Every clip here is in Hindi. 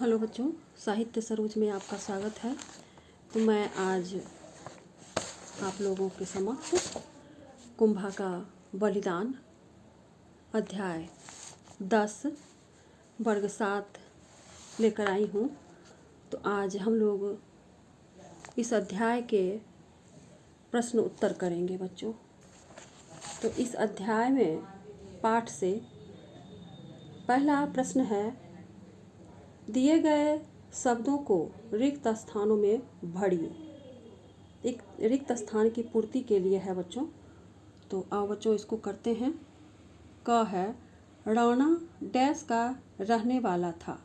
हेलो बच्चों, साहित्य सरोज में आपका स्वागत है। तो मैं आज आप लोगों के समक्ष कुंभा का बलिदान अध्याय 10 वर्ग 7 लेकर आई हूँ। तो आज हम लोग इस अध्याय के प्रश्न उत्तर करेंगे बच्चों। तो इस अध्याय में पाठ से पहला प्रश्न है, दिए गए शब्दों को रिक्त स्थानों में भरिए। एक रिक्त स्थान की पूर्ति के लिए है बच्चों। तो आओ बच्चों इसको करते हैं। क है, राणा डैश का रहने वाला था।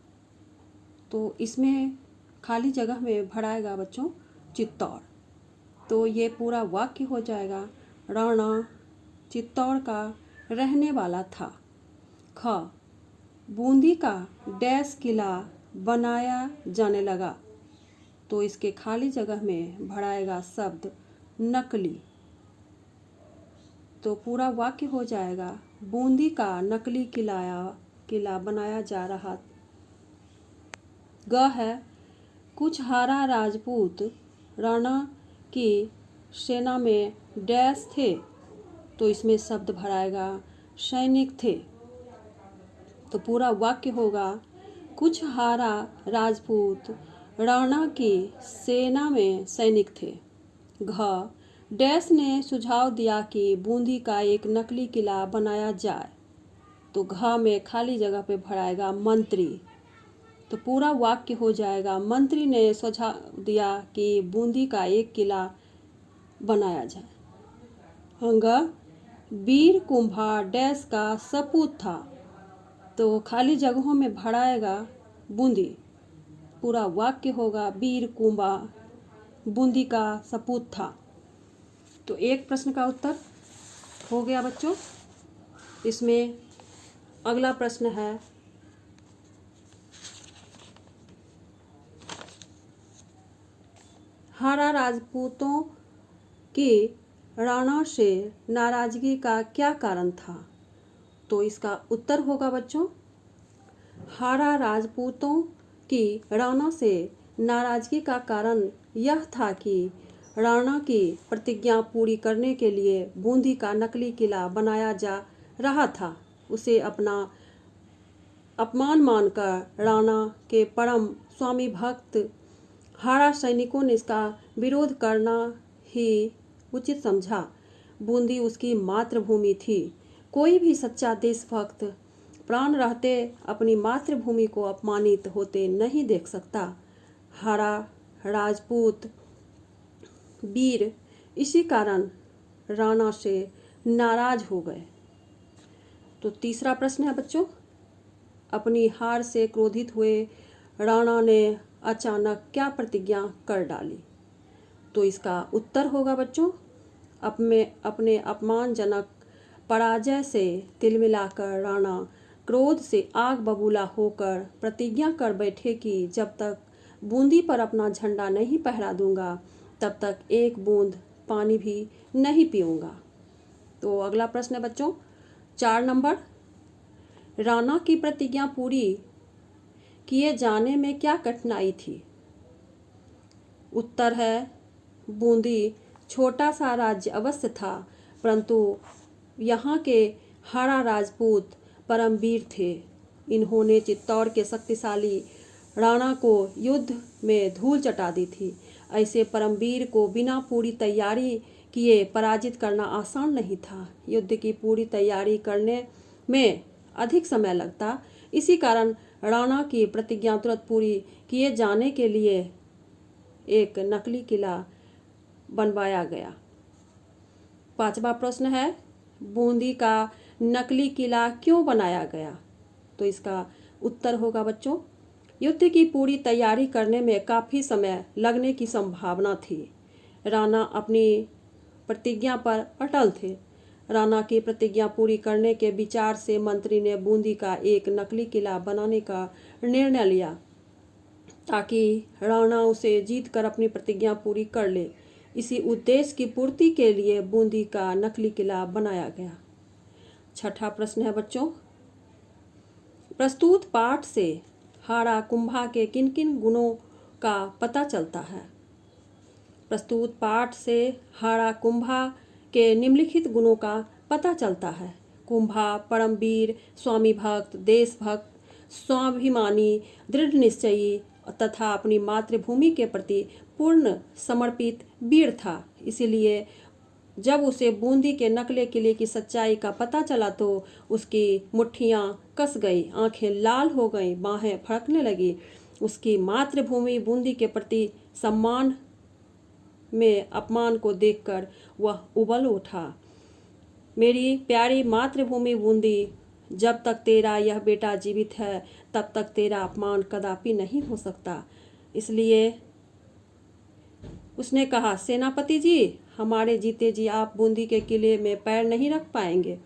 तो इसमें खाली जगह में भराएगा बच्चों चित्तौड़। तो ये पूरा वाक्य हो जाएगा, राणा चित्तौड़ का रहने वाला था। ख, बूंदी का डैश किला बनाया जाने लगा। तो इसके खाली जगह में भराएगा शब्द नकली। तो पूरा वाक्य हो जाएगा, बूंदी का नकली किला बनाया जा रहा। ग है, कुछ हारा राजपूत राणा की सेना में डैश थे। तो इसमें शब्द भराएगा सैनिक थे। तो पूरा वाक्य होगा, कुछ हारा राजपूत राणा की सेना में सैनिक थे। घ, डैश ने सुझाव दिया कि बूंदी का एक नकली किला बनाया जाए। तो घ में खाली जगह पे भराएगा मंत्री। तो पूरा वाक्य हो जाएगा, मंत्री ने सुझाव दिया कि बूंदी का एक किला बनाया जाए। अंग, वीर कुंभा डैश का सपूत था। तो खाली जगहों में भराएगा बूंदी। पूरा वाक्य होगा, वीर कुंभा बूंदी का सपूत था। तो एक प्रश्न का उत्तर हो गया बच्चों। इसमें अगला प्रश्न है, हारा राजपूतों की राणा से नाराजगी का क्या कारण था? तो इसका उत्तर होगा बच्चों, हारा राजपूतों की राणा से नाराजगी का कारण यह था कि राणा की प्रतिज्ञा पूरी करने के लिए बूंदी का नकली किला बनाया जा रहा था। उसे अपना अपमान मानकर राणा के परम स्वामी भक्त हारा सैनिकों ने इसका विरोध करना ही उचित समझा। बूंदी उसकी मातृभूमि थी। कोई भी सच्चा देशभक्त प्राण रहते अपनी मातृभूमि को अपमानित होते नहीं देख सकता। हारा राजपूत वीर इसी कारण राणा से नाराज हो गए। तो तीसरा प्रश्न है बच्चों, अपनी हार से क्रोधित हुए राणा ने अचानक क्या प्रतिज्ञा कर डाली? तो इसका उत्तर होगा बच्चों, अपने अपमानजनक पराजय से तिलमिलाकर राणा क्रोध से आग बबूला होकर प्रतिज्ञा कर बैठे कि जब तक बूंदी पर अपना झंडा नहीं फहरा दूंगा तब तक एक बूंद पानी भी नहीं पीऊंगा। तो अगला प्रश्न है बच्चों 4 नंबर, राणा की प्रतिज्ञा पूरी किए जाने में क्या कठिनाई थी? उत्तर है, बूंदी छोटा सा राज्य अवश्य था, परंतु यहाँ के हारा राजपूत परमवीर थे। इन्होंने चित्तौड़ के शक्तिशाली राणा को युद्ध में धूल चटा दी थी। ऐसे परमवीर को बिना पूरी तैयारी किए पराजित करना आसान नहीं था। युद्ध की पूरी तैयारी करने में अधिक समय लगता। इसी कारण राणा की प्रतिज्ञा तुरंत पूरी किए जाने के लिए एक नकली किला बनवाया गया। 5वां प्रश्न है, बूंदी का नकली किला क्यों बनाया गया? तो इसका उत्तर होगा बच्चों, युद्ध की पूरी तैयारी करने में काफ़ी समय लगने की संभावना थी। राणा अपनी प्रतिज्ञा पर अटल थे। राणा की प्रतिज्ञा पूरी करने के विचार से मंत्री ने बूंदी का एक नकली किला बनाने का निर्णय लिया ताकि राणा उसे जीतकर अपनी प्रतिज्ञा पूरी कर ले। इसी उद्देश्य की पूर्ति के लिए बूंदी का नकली किला बनाया गया। 6ठा प्रश्न है बच्चों, प्रस्तुत पाठ से हाड़ा कुंभा के किन किन गुणों का पता चलता है? प्रस्तुत पाठ से हाड़ा कुंभा के निम्नलिखित गुणों का पता चलता है। कुंभा परमवीर, स्वामी भक्त, देशभक्त, स्वाभिमानी, दृढ़ निश्चयी तथा अपनी मातृभूमि के प्रति पूर्ण समर्पित वीर था। इसीलिए जब उसे बूंदी के नकले किले की सच्चाई का पता चला तो उसकी मुट्ठियां कस गई, आंखें लाल हो गईं, बाहें फड़कने लगी। उसकी मातृभूमि बूंदी के प्रति सम्मान में अपमान को देखकर वह उबल उठा। मेरी प्यारी मातृभूमि बूंदी, जब तक तेरा यह बेटा जीवित है तब तक तेरा अपमान कदापि नहीं हो सकता। इसलिए उसने कहा, सेनापति जी, हमारे जीते जी आप बूंदी के किले में पैर नहीं रख पाएंगे।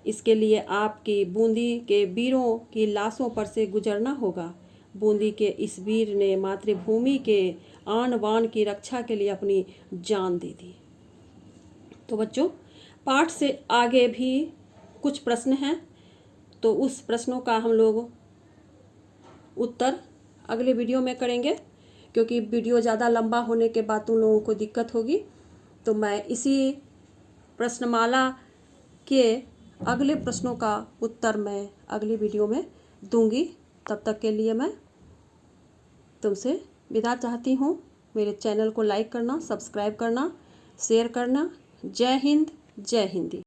इसके लिए आपकी बूंदी के वीरों की लाशों पर से गुजरना होगा। बूंदी के इस वीर ने मातृभूमि के आन बान की रक्षा के लिए अपनी जान दे दी। तो बच्चों, पाठ से आगे भी कुछ प्रश्न हैं, तो उस प्रश्नों का हम लोग उत्तर अगले वीडियो में करेंगे, क्योंकि वीडियो ज़्यादा लंबा होने के बाद तुम लोगों को दिक्कत होगी। तो मैं इसी प्रश्नमाला के अगले प्रश्नों का उत्तर मैं अगली वीडियो में दूंगी। तब तक के लिए मैं तुमसे विदा चाहती हूँ। मेरे चैनल को लाइक करना, सब्सक्राइब करना, शेयर करना। जय हिंद, जय हिंदी।